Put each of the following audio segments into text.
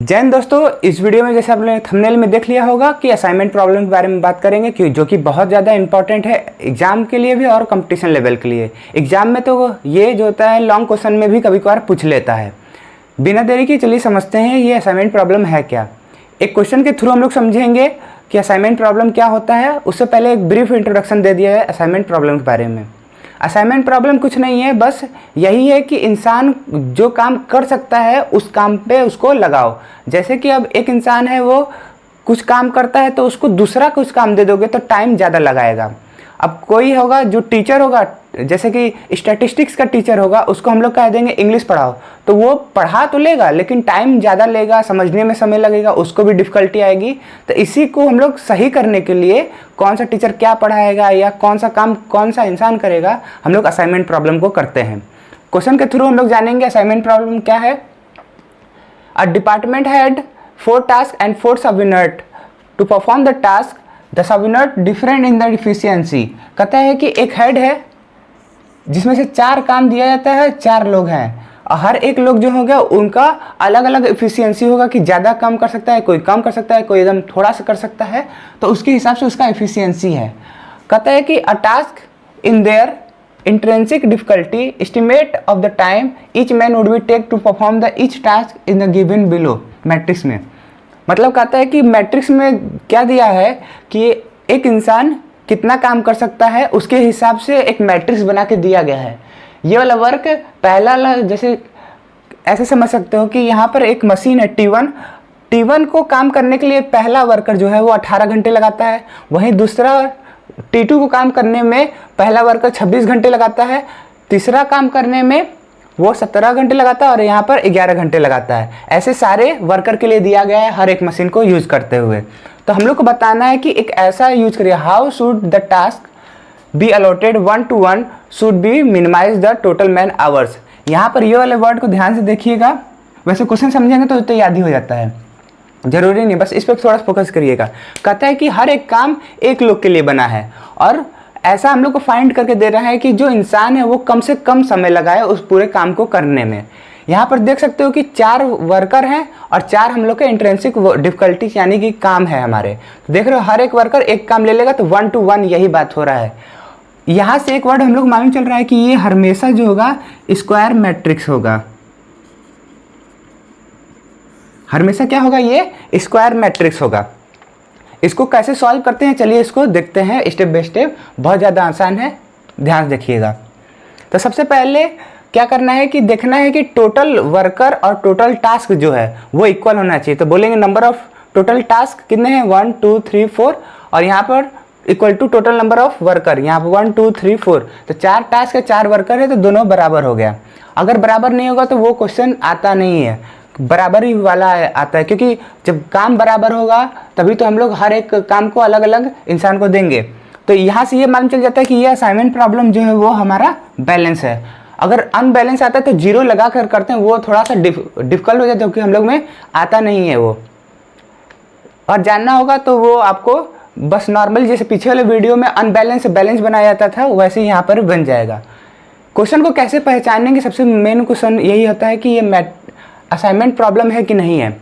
जय हिंद दोस्तों, इस वीडियो में जैसे आपने थंबनेल में देख लिया होगा कि असाइनमेंट प्रॉब्लम के बारे में बात करेंगे कि जो कि बहुत ज़्यादा इंपॉर्टेंट है एग्जाम के लिए भी और कंपटीशन लेवल के लिए। एग्जाम में तो ये जो होता है लॉन्ग क्वेश्चन में भी कभी कभार पूछ लेता है। बिना देरी की चलिए समझते हैं ये असाइनमेंट प्रॉब्लम है क्या। एक क्वेश्चन के थ्रू हम लोग समझेंगे कि असाइनमेंट प्रॉब्लम क्या होता है। उससे पहले एक ब्रीफ इंट्रोडक्शन दे दिया है असाइनमेंट प्रॉब्लम के बारे में। असाइनमेंट प्रॉब्लम कुछ नहीं है, बस यही है कि इंसान जो काम कर सकता है उस काम पे उसको लगाओ। जैसे कि अब एक इंसान है, वो कुछ काम करता है तो उसको दूसरा कुछ काम दे दोगे तो टाइम ज़्यादा लगाएगा। अब कोई होगा जो टीचर होगा, जैसे कि स्टैटिस्टिक्स का टीचर होगा, उसको हम लोग कह देंगे इंग्लिश पढ़ाओ, तो वो पढ़ा तो लेगा लेकिन टाइम ज़्यादा लेगा, समझने में समय लगेगा, उसको भी डिफ़िकल्टी आएगी। तो इसी को हम लोग सही करने के लिए कौन सा टीचर क्या पढ़ाएगा या कौन सा काम कौन सा इंसान करेगा, हम लोग असाइनमेंट प्रॉब्लम को करते हैं। क्वेश्चन के थ्रू हम लोग जानेंगे असाइनमेंट प्रॉब्लम क्या है। A department had 4 tasks and 4 subordinates to perform the task. The subordinate different in the efficiency. कहता है कि एक हेड है जिसमें से 4 काम दिया जाता है, 4 लोग हैं और हर एक लोग जो होगा उनका अलग अलग एफिशिएंसी होगा कि ज़्यादा काम कर सकता है, कोई कम कर सकता है, कोई एकदम थोड़ा सा कर सकता है, तो उसके हिसाब से उसका एफिशिएंसी है। कहता है कि अ task in their intrinsic difficulty estimate of the time each man would be take to perform the each task in the given below matrix में। मतलब कहता है कि मैट्रिक्स में क्या दिया है कि एक इंसान कितना काम कर सकता है, उसके हिसाब से एक मैट्रिक्स बना के दिया गया है। ये वाला वर्क पहला वाला जैसे ऐसे समझ सकते हो कि यहाँ पर एक मशीन है T1 को काम करने के लिए पहला वर्कर जो है वो 18 घंटे लगाता है। वहीं दूसरा T2 को काम करने में पहला वर्कर 26 घंटे लगाता है, तीसरा काम करने में वो 17 घंटे लगाता है और यहाँ पर 11 घंटे लगाता है। ऐसे सारे वर्कर के लिए दिया गया है हर एक मशीन को यूज करते हुए। तो हम लोग को बताना है कि एक ऐसा यूज करिए, how should the task be allotted 1 to 1 should be minimise the total man hours. यहाँ पर ये वाले वर्ड को ध्यान से देखिएगा, वैसे क्वेश्चन समझेंगे तो याद ही हो जाता है, जरूरी नहीं, बस इस पर थोड़ा फोकस करिएगा। कहता है कि हर एक काम एक लोग के लिए बना है और ऐसा हम लोग को फाइंड करके दे रहा है कि जो इंसान है वो कम से कम समय लगाए उस पूरे काम को करने में। यहाँ पर देख सकते हो कि 4 वर्कर हैं और 4 हम लोग के इंट्रिंसिक डिफिकल्टी यानी कि काम है हमारे। तो देख रहे हो हर एक वर्कर एक काम ले लेगा तो 1 to 1 यही बात हो रहा है। यहाँ से एक वर्ड हम लोग मालूम चल रहा है कि ये हमेशा जो होगा स्क्वायर मैट्रिक्स होगा। हमेशा क्या होगा, ये स्क्वायर मैट्रिक्स होगा। इसको कैसे सॉल्व करते हैं चलिए इसको देखते हैं स्टेप बाय स्टेप, बहुत ज़्यादा आसान है, ध्यान से देखिएगा। तो सबसे पहले क्या करना है कि देखना है कि टोटल वर्कर और टोटल टास्क जो है वो इक्वल होना चाहिए। तो बोलेंगे नंबर ऑफ टोटल टास्क कितने हैं 1 2 3 4 और यहाँ पर equal to total number of worker, यहाँ पर 1 2 3 4। तो 4 टास्क है 4 वर्कर है तो दोनों बराबर हो गया। अगर बराबर नहीं होगा तो वो क्वेश्चन आता नहीं है, बराबर ही वाला आता है, क्योंकि जब काम बराबर होगा तभी तो हम लोग हर एक काम को अलग अलग इंसान को देंगे। तो यहाँ से ये मालूम चल जाता है कि ये असाइनमेंट प्रॉब्लम जो है वो हमारा बैलेंस है। अगर अनबैलेंस आता है तो 0 लगा कर करते हैं, वो थोड़ा सा डिफिकल्ट हो जाता है क्योंकि हम लोग में आता नहीं है वो। और जानना होगा तो वो आपको बस नॉर्मल जैसे पीछे वाले वीडियो में अनबैलेंस से बैलेंस बनाया जाता था वैसे ही यहाँ पर बन जाएगा। क्वेश्चन को कैसे पहचानेंगे, सबसे मेन क्वेश्चन यही होता है कि ये असाइनमेंट प्रॉब्लम है कि नहीं है।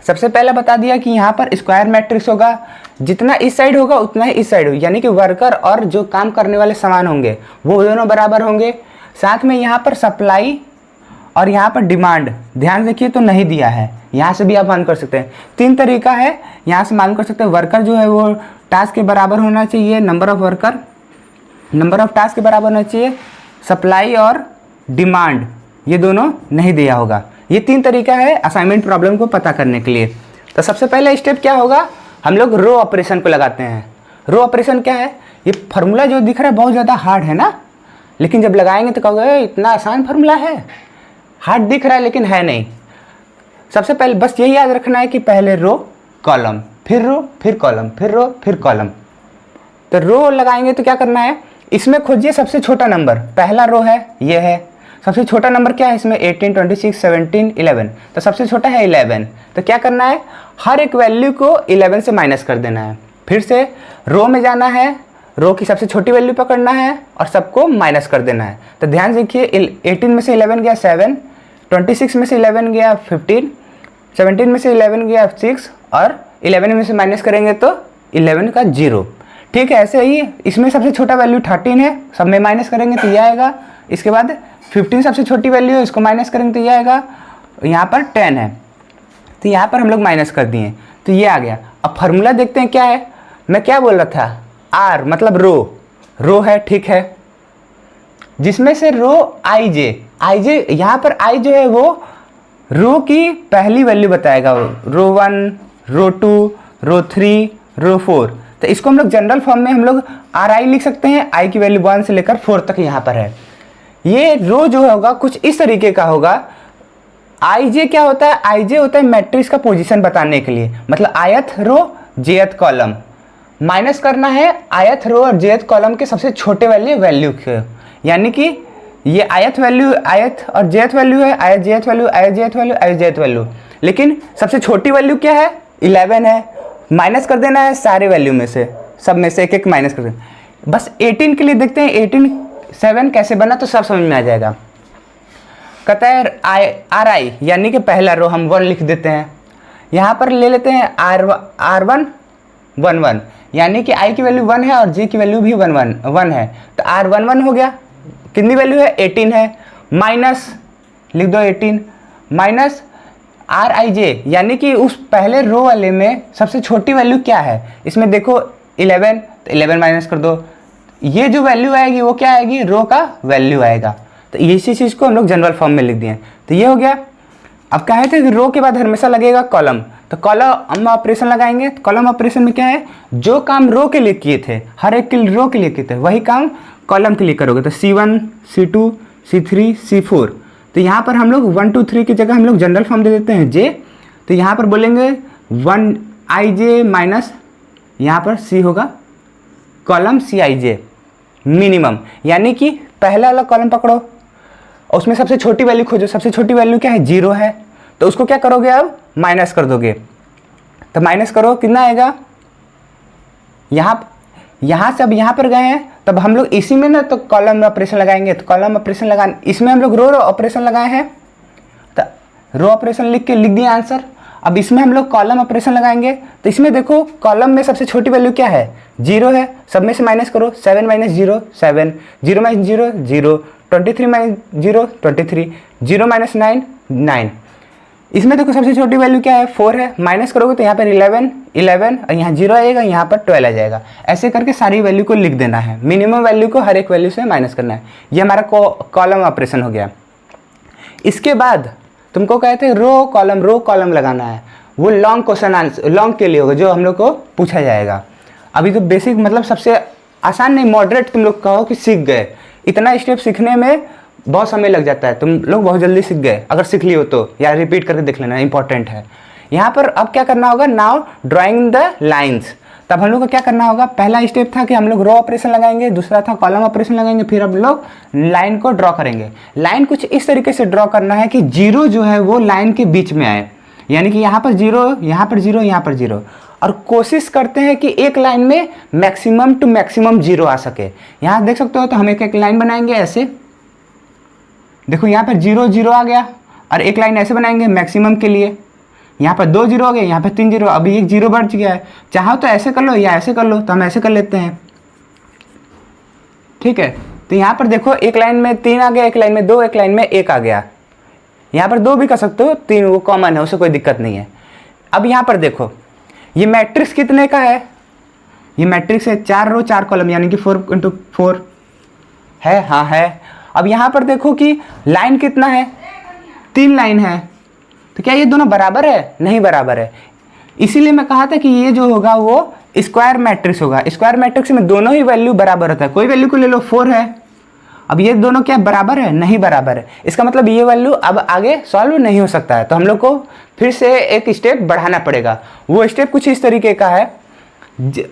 सबसे पहले बता दिया कि यहाँ पर स्क्वायर मैट्रिक्स होगा, जितना इस साइड होगा उतना ही इस साइड होगा, यानी कि वर्कर और जो काम करने वाले समान होंगे वो दोनों बराबर होंगे। साथ में यहाँ पर सप्लाई और यहाँ पर डिमांड ध्यान देखिए तो नहीं दिया है, यहाँ से भी आप मालूम कर सकते हैं। 3 तरीका है यहाँ से मालूम कर सकते हैं। वर्कर जो है वो टास्क के बराबर होना चाहिए, number of worker number of task के बराबर होना चाहिए, सप्लाई और डिमांड ये दोनों नहीं दिया होगा। ये 3 तरीका है असाइनमेंट प्रॉब्लम को पता करने के लिए। तो सबसे पहला स्टेप क्या होगा, हम लोग रो ऑपरेशन को लगाते हैं। रो ऑपरेशन क्या है, ये फार्मूला जो दिख रहा है बहुत ज़्यादा हार्ड है ना, लेकिन जब लगाएंगे तो कहोगे इतना आसान फार्मूला है, हार्ड दिख रहा है लेकिन है नहीं। सबसे पहले बस यही याद रखना है कि पहले रो कॉलम, फिर रो फिर कॉलम, फिर रो फिर कॉलम। तो रो लगाएंगे तो क्या करना है, इसमें खोजिए सबसे छोटा नंबर, पहला रो है ये है, सबसे छोटा नंबर क्या है इसमें 18 26 17 11, तो सबसे छोटा है 11। तो क्या करना है, हर एक वैल्यू को 11 से माइनस कर देना है। फिर से रो में जाना है, रो की सबसे छोटी वैल्यू पकड़ना है और सबको माइनस कर देना है। तो ध्यान से देखिए 18 में से 11 गया 7, 26 में से 11 गया 15, 17 में से 11 गया 6 और 11 में से माइनस करेंगे तो 11 का 0। ठीक है, ऐसे ही इसमें सबसे छोटा वैल्यू 13 है, सब में माइनस करेंगे तो ये आएगा। इसके बाद 15 सबसे छोटी वैल्यू है, इसको माइनस करेंगे तो ये आएगा। यहाँ पर 10 है तो यहाँ पर हम लोग माइनस कर दिए तो ये आ गया। अब फार्मूला देखते हैं क्या है। मैं क्या बोल रहा था, आर मतलब रो है, ठीक है, जिसमें से रो आई जे यहाँ पर आई जो है वो रो की पहली वैल्यू बताएगा, रो 1 रो 2 रो 3 रो 4। तो इसको हम लोग जनरल फॉर्म में हम लोग आर आई लिख सकते हैं। आई की वैल्यू 1 से लेकर 4 तक यहाँ पर है। ये रो जो होगा कुछ इस तरीके का होगा। आई जे क्या होता है, आई जे होता है मैट्रिक्स का पोजीशन बताने के लिए, मतलब आयत रो जेथ कॉलम। माइनस करना है आयत रो और जेथ कॉलम के सबसे छोटे वैल्यू के, यानी कि ये आयत वैल्यू आयत और जेथ वैल्यू है, आयत जेथ वैल्यू आयत जेथ वैल्यू आयत जेथ वैल्यू, लेकिन सबसे छोटी वैल्यू क्या है 11 है। माइनस कर देना है सारे वैल्यू में से, सब में से एक एक माइनस कर देना। बस 18 के लिए देखते हैं 18 7 कैसे बना तो सब समझ में आ जाएगा। कहता है आर आई यानी कि पहला रो हम 1 लिख देते हैं। यहाँ पर ले लेते हैं R1 1 यानी कि आई की वैल्यू 1 है और जे की वैल्यू भी 1 है, तो R11 हो गया। कितनी वैल्यू है 18 है, माइनस लिख दो 18 माइनस आर आई जे यानी कि उस पहले रो वाले में सबसे छोटी वैल्यू क्या है, इसमें देखो 11 तो 11 माइनस कर दो। ये जो वैल्यू आएगी वो क्या आएगी, रो का वैल्यू आएगा। तो इसी चीज़ को हम लोग जनरल फॉर्म में लिख दिए। तो ये हो गया। अब कहे थे कि रो के बाद हमेशा लगेगा कॉलम, तो कॉलम ऑपरेशन लगाएंगे। तो कॉलम ऑपरेशन में क्या है, जो काम रो के लिए किए थे, हर एक के रो के लिए किए थे, वही काम कॉलम के लिए करोगे। तो C1 C2 C3 C4। तो यहाँ पर हम लोग 1 2 3 की जगह हम लोग जनरल फॉर्म दे देते हैं जे। तो यहाँ पर बोलेंगे 1 आई जे माइनस यहाँ पर C होगा कॉलम C आई जे मिनिमम, यानी कि पहला वाला कॉलम पकड़ो और उसमें सबसे छोटी वैल्यू खोजो। सबसे छोटी वैल्यू क्या है 0 है, तो उसको क्या करोगे अब माइनस कर दोगे। तो माइनस करो कितना आएगा, यहाँ से अब यहाँ पर गए हैं तब हम लोग इसी में ना तो कॉलम ऑपरेशन लगाएंगे। तो कॉलम ऑपरेशन लगा, इसमें हम लोग रो ऑपरेशन लगाए हैं, तो रो ऑपरेशन लिख दिए आंसर। अब इसमें हम लोग कॉलम ऑपरेशन लगाएंगे। तो इसमें देखो कॉलम में सबसे छोटी वैल्यू क्या है 0 है, सब में से माइनस करो 7 माइनस 0 7 0 माइनस 0 0 23 माइनस 0 23 0 माइनस 9 9। इसमें देखो सबसे छोटी वैल्यू क्या है 4 है, माइनस करोगे तो यहाँ पर 11 और यहाँ 0 आएगा, यहाँ पर 12 आ जाएगा। ऐसे करके सारी वैल्यू को लिख देना है, मिनिमम वैल्यू को हर एक वैल्यू से माइनस करना है। ये हमारा कॉलम ऑपरेशन हो गया। इसके बाद तुमको कहते हैं रो कॉलम लगाना है, वो लॉन्ग क्वेश्चन आंसर लॉन्ग के लिए होगा जो हम लोग को पूछा जाएगा। अभी तो बेसिक मतलब सबसे आसान नहीं, मॉडरेट तुम लोग कहो कि सीख गए। इतना स्टेप सीखने में बहुत समय लग जाता है, तुम लोग बहुत जल्दी सीख गए अगर सीख लियो तो, या रिपीट करके देख लेना, इंपॉर्टेंट है। यहाँ पर अब क्या करना होगा, नाउ ड्राइंग द लाइन्स। तब हम लोग को क्या करना होगा, पहला स्टेप था कि हम लोग रो ऑपरेशन लगाएंगे, दूसरा था कॉलम ऑपरेशन लगाएंगे, फिर हम लोग लाइन को ड्रॉ करेंगे। लाइन कुछ इस तरीके से ड्रॉ करना है कि 0 जो है वो लाइन के बीच में आए, यानी कि यहाँ पर 0 यहाँ पर 0 यहाँ पर 0, और कोशिश करते हैं कि एक लाइन में मैक्सिमम टू मैक्सिमम 0 आ सके। यहाँ देख सकते हो, तो हम एक लाइन बनाएंगे ऐसे, देखो यहाँ पर 0 0 आ गया, और एक लाइन ऐसे बनाएंगे मैक्सिमम के लिए, यहाँ पर 2 0 हो गए, यहाँ पर 3 0, अभी एक 0 बढ़ गया है। चाहो तो ऐसे कर लो या ऐसे कर लो, तो हम ऐसे कर लेते हैं, ठीक है। तो यहाँ पर देखो एक लाइन में 3 आ गया, एक लाइन में 2, एक लाइन में 1 आ गया। यहाँ पर 2 भी कर सकते हो, 3 वो कॉमन है, उससे कोई दिक्कत नहीं है। अब यहाँ पर देखो ये मैट्रिक्स कितने का है, ये मैट्रिक्स है 4 रो 4 कॉलम, यानी कि 4 × 4 है, हाँ है। अब यहाँ पर देखो कि लाइन कितना है, 3 लाइन है, तो क्या ये दोनों बराबर है, नहीं बराबर है। इसीलिए मैं कहा था कि ये जो होगा वो स्क्वायर मैट्रिक्स होगा। स्क्वायर मैट्रिक्स में दोनों ही वैल्यू बराबर होता है। कोई वैल्यू को ले लो 4 है, अब ये दोनों क्या बराबर है, नहीं बराबर है। इसका मतलब ये वैल्यू अब आगे सॉल्व नहीं हो सकता है, तो हम लोग को फिर से एक स्टेप बढ़ाना पड़ेगा। वो स्टेप कुछ इस तरीके का है,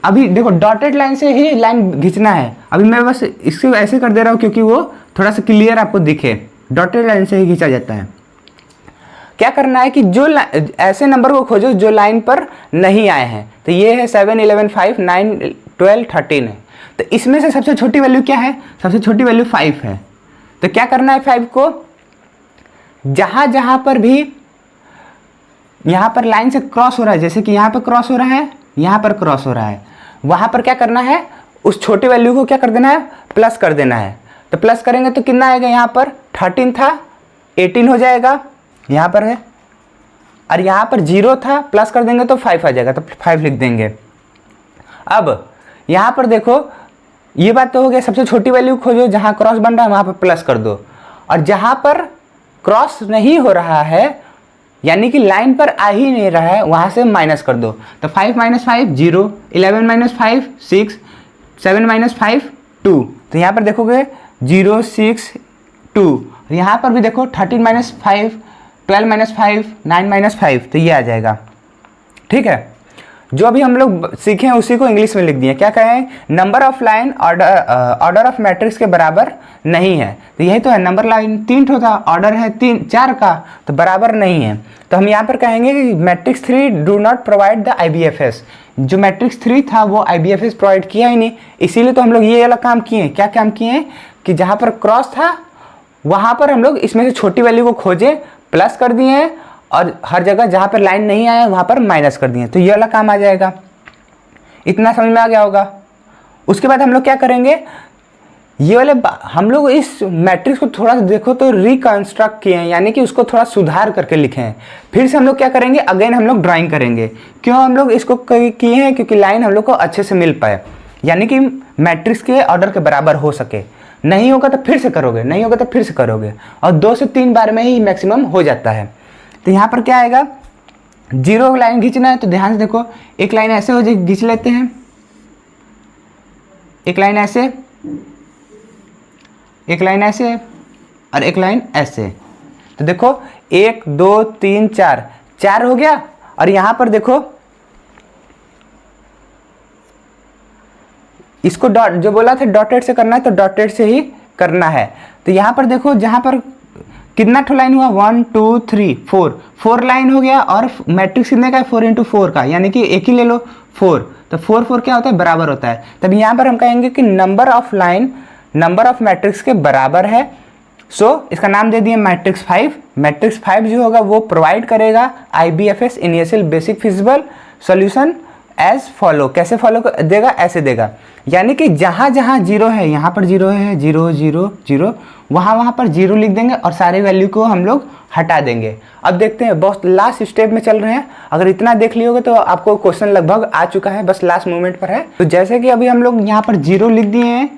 अभी देखो डॉटेड लाइन से ही लाइन खींचना है। अभी मैं बस इसको ऐसे कर दे रहा हूँ क्योंकि वो थोड़ा सा क्लियर आपको दिखे, डॉटेड लाइन से ही खींचा जाता है। क्या करना है कि जो ऐसे नंबर को खोजो जो लाइन पर नहीं आए हैं। तो ये है 7 11 5 9 12 13 है, तो इसमें से सबसे छोटी वैल्यू क्या है, सबसे छोटी वैल्यू 5 है। तो क्या करना है, 5 को जहाँ जहाँ पर भी यहाँ पर लाइन से क्रॉस हो रहा है, जैसे कि यहाँ पर क्रॉस हो रहा है, यहाँ पर क्रॉस हो रहा है, वहाँ पर क्या करना है, उस छोटे वैल्यू को क्या कर देना है, प्लस कर देना है। तो प्लस करेंगे तो कितना आएगा, यहाँ पर 13 था 18 हो जाएगा, यहाँ पर है, और यहाँ पर 0 था, प्लस कर देंगे तो 5 आ जाएगा, तो 5 लिख देंगे। अब यहाँ पर देखो, ये बात तो हो गया, सबसे छोटी वैल्यू खोजो, जहाँ क्रॉस बन रहा है वहाँ पर प्लस कर दो, और जहाँ पर क्रॉस नहीं हो रहा है यानी कि लाइन पर आ ही नहीं रहा है, वहाँ से माइनस कर दो। तो 5 - 5 0, 11 - 5 6, 7 - 5 2। तो यहाँ पर देखोगे 0 6 2, यहाँ पर भी देखो 13 - 5, 12 - 5, 9 - 5, तो ये आ जाएगा। ठीक है, जो अभी हम लोग सीखे हैं उसी को इंग्लिश में लिख दिए। क्या कहें, number of line order of matrix के बराबर नहीं है। तो यही तो है, नंबर लाइन 3 ठो था, ऑर्डर है 4 का, तो बराबर नहीं है। तो हम यहाँ पर कहेंगे कि matrix 3 do not provide the IBFS। जो मैट्रिक्स 3 था वो IBFS प्रोवाइड किया ही नहीं, इसीलिए तो हम लोग ये वाला काम किए। क्या काम किए कि जहाँ पर क्रॉस था वहाँ पर हम लोग इसमें से छोटी वैल्यू को खोजे, प्लस कर दिए हैं, और हर जगह जहाँ पर लाइन नहीं आया वहाँ पर माइनस कर दिए। तो ये वाला काम आ जाएगा। इतना समझ में आ गया होगा। उसके बाद हम लोग क्या करेंगे, ये वाले हम लोग इस मैट्रिक्स को थोड़ा सा देखो तो रिकंस्ट्रक्ट किए हैं, यानी कि उसको थोड़ा सुधार करके लिखे हैं। फिर से हम लोग क्या करेंगे, अगेन हम लोग ड्राइंग करेंगे। क्यों हम लोग इसको किए हैं, क्योंकि लाइन हम लोग को अच्छे से मिल पाए, यानी कि मैट्रिक्स के ऑर्डर के बराबर हो सके। नहीं होगा तो फिर से करोगे, नहीं होगा तो फिर से करोगे, और 2 से 3 बार में ही मैक्सिमम हो जाता है। तो यहाँ पर क्या आएगा, 0 लाइन खींचना है, तो ध्यान से देखो, एक लाइन ऐसे हो जाए, खींच लेते हैं, एक लाइन ऐसे, एक लाइन ऐसे, और एक लाइन ऐसे। तो देखो 1 2 3 4 हो गया। और यहाँ पर देखो, इसको डॉट जो बोला था डॉटेड से करना है, तो डॉटेड से ही करना है। तो यहाँ पर देखो, जहाँ पर कितना ठो लाइन हुआ, 1 2 3 4 लाइन हो गया। और मैट्रिक्स कितने का है, 4 × 4 का, यानी कि एक ही ले लो 4। तो 4 क्या होता है, बराबर होता है। तब यहाँ पर हम कहेंगे कि number of line number of matrix के बराबर है। सो इसका नाम दे दिए मैट्रिक्स 5। मैट्रिक्स 5 जो होगा वो प्रोवाइड करेगा IBFS initial basic feasible solution as follow. कैसे फॉलो देगा, ऐसे देगा, यानी कि जहाँ जहाँ 0 है, यहाँ पर 0 है, 0 0 0, वहाँ पर 0 लिख देंगे, और सारे वैल्यू को हम लोग हटा देंगे। अब देखते हैं, बहुत लास्ट स्टेप में चल रहे हैं। अगर इतना देख लियोगे तो आपको क्वेश्चन लगभग आ चुका है, बस लास्ट मोमेंट पर है। तो जैसे कि अभी हम लोग यहाँ पर 0 लिख दिए हैं,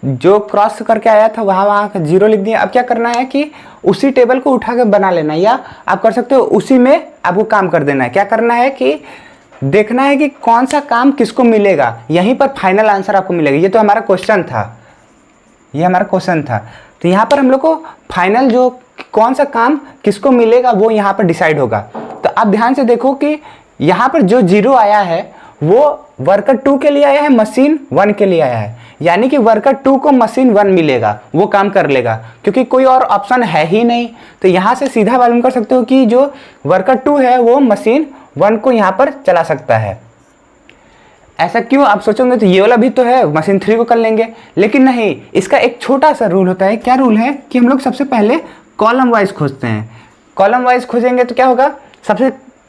जो क्रॉस करके आया था वहाँ का 0 लिख दिए। अब क्या करना है कि उसी टेबल को उठा के बना लेना, या आप कर सकते हो उसी में आपको काम कर देना है। क्या करना है कि देखना है कि कौन सा काम किसको मिलेगा, यहीं पर फाइनल आंसर आपको मिलेगा। ये तो हमारा क्वेश्चन था, ये हमारा क्वेश्चन था। तो यहाँ पर हम लोग को फाइनल जो कौन सा काम किसको मिलेगा वो यहाँ पर डिसाइड होगा। तो आप ध्यान से देखो कि यहाँ पर जो 0 आया है वो वर्कर 2 के लिए आया है, मशीन 1 के लिए आया है, यानी कि वर्कर 2 को मशीन 1 मिलेगा, वो काम कर लेगा, क्योंकि कोई और ऑप्शन है ही नहीं। तो यहाँ से सीधा मालूम कर सकते हो कि जो वर्कर 2 है वो मशीन 1 को यहाँ पर चला सकता है। ऐसा क्यों, आप सोचोगे तो ये वाला भी तो है, मशीन 3 को कर लेंगे, लेकिन नहीं। इसका एक छोटा सा रूल होता है। क्या रूल है कि हम लोग सबसे पहले कॉलम वाइज खोजते हैं। कॉलम वाइज खोजेंगे तो क्या होगा,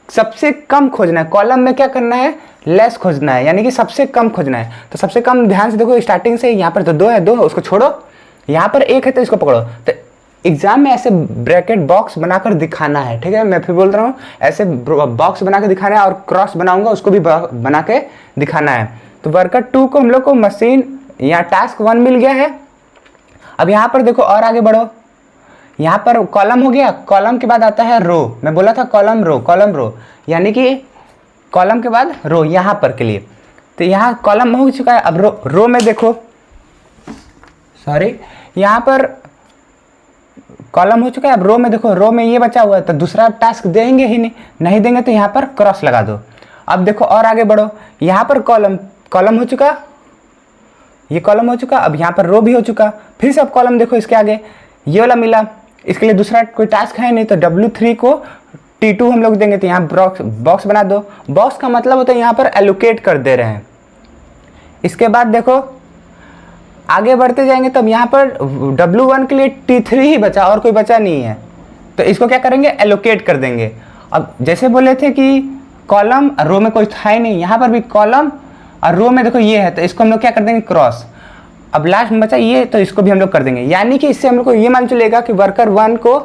सबसे कम खोजना है। कॉलम में क्या करना है, लेस खोजना है, यानी कि सबसे कम खोजना है। तो सबसे कम, ध्यान से देखो, स्टार्टिंग से यहाँ पर तो 2 है, 2 उसको छोड़ो, यहाँ पर 1 है तो इसको पकड़ो। तो एग्जाम में ऐसे ब्रैकेट बॉक्स बनाकर दिखाना है, ठीक है। मैं फिर बोल रहा हूँ, ऐसे बॉक्स बना के दिखाना है, और क्रॉस बनाऊंगा उसको भी बना के दिखाना है। तो वर्कर 2 को हम लोग को मशीन, यहाँ टास्क 1 मिल गया है। अब यहाँ पर देखो और आगे बढ़ो, यहाँ पर कॉलम हो गया, कॉलम के बाद आता है रो। मैं बोला था कॉलम रो, यानी कि कॉलम के बाद रो यहाँ पर के लिए। तो यहाँ कॉलम हो चुका है। अब रो में देखो, सॉरी, यहाँ पर कॉलम हो चुका है। अब रो में देखो, रो में ये बचा हुआ है, तो दूसरा टास्क देंगे ही नहीं देंगे तो यहाँ पर क्रॉस लगा दो। अब देखो और आगे बढ़ो, यहाँ पर कॉलम हो चुका, ये कॉलम हो चुका। अब यहाँ पर रो भी हो चुका। फिर से अब कॉलम देखो, इसके आगे ये वाला मिला, इसके लिए दूसरा कोई टास्क है नहीं, तो W3 को T2 हम लोग देंगे। तो यहाँ बॉक्स बना दो। बॉक्स का मतलब होता है यहाँ पर एलोकेट कर दे रहे हैं। इसके बाद देखो आगे बढ़ते जाएंगे, तब यहाँ पर W1 के लिए T3 ही बचा, और कोई बचा नहीं है। तो इसको क्या करेंगे, एलोकेट कर देंगे। अब जैसे बोले थे कि कॉलम और रो में कोई था ही नहीं, यहाँ पर भी कॉलम और रो में देखो ये है, तो इसको हम लोग क्या कर देंगे क्रॉस। अब लास्ट में बचा ये, तो इसको भी हम लोग कर देंगे। यानी कि इससे हम लोग को ये मान चलेगा कि वर्कर 1 को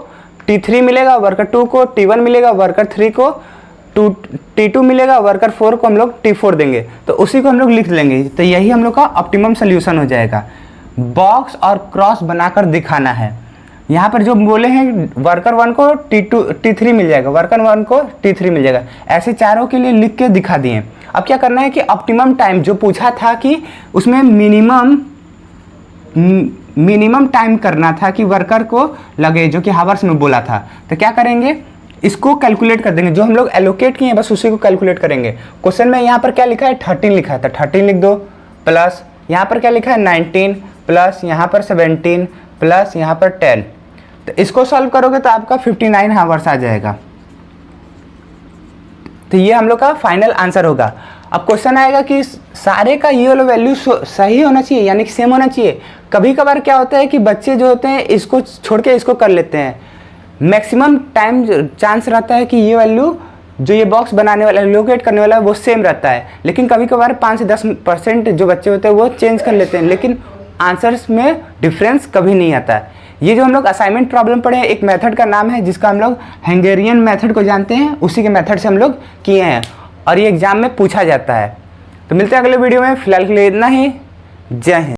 T3 मिलेगा, वर्कर 2 को T1 मिलेगा, वर्कर 3 को T2 मिलेगा, वर्कर 4 को हम लोग T4 देंगे। तो उसी को हम लोग लिख लेंगे। तो यही हम लोग का ऑप्टिमम सोल्यूशन हो जाएगा। बॉक्स और क्रॉस बनाकर दिखाना है। यहाँ पर जो बोले हैं वर्कर 1 को T3 मिल जाएगा, वर्कर 1 को T3 मिल जाएगा, ऐसे चारों के लिए लिख के दिखा दिए। अब क्या करना है कि ऑप्टिमम टाइम जो पूछा था कि उसमें मिनिमम टाइम करना था कि वर्कर को लगे, जो कि हावर्स में बोला था। तो क्या करेंगे, इसको कैलकुलेट कर देंगे। जो हम लोग एलोकेट किए हैं बस उसी को कैलकुलेट करेंगे। क्वेश्चन में यहाँ पर क्या लिखा है 13 लिखा है, तो 13 लिख दो, प्लस यहाँ पर क्या लिखा है 19, प्लस यहाँ पर 17, प्लस यहाँ पर 10। तो इसको सॉल्व करोगे तो आपका 59 हावर्स आ जाएगा। तो ये हम लोग का फाइनल आंसर होगा। अब क्वेश्चन आएगा कि सारे का ये वाला वैल्यू सही होना चाहिए, यानी कि सेम होना चाहिए। कभी कभार क्या होता है कि बच्चे जो होते हैं इसको छोड़ के इसको कर लेते हैं। मैक्सिमम टाइम चांस रहता है कि ये वैल्यू जो ये बॉक्स बनाने वाला लोकेट करने वाला है वो सेम रहता है, लेकिन कभी कभार 5 से 10% जो बच्चे होते हैं वो चेंज कर लेते हैं, लेकिन आंसर्स में डिफरेंस कभी नहीं आता है। ये जो हम लोग असाइनमेंट प्रॉब्लम पढ़े हैं, एक मेथड का नाम है जिसका हम लोग हंगेरियन मेथड को जानते हैं, उसी के मेथड से हम लोग किए हैं और ये एग्जाम में पूछा जाता है। तो मिलते हैं अगले वीडियो में, फिलहाल के लिए इतना ही। जय हिंद।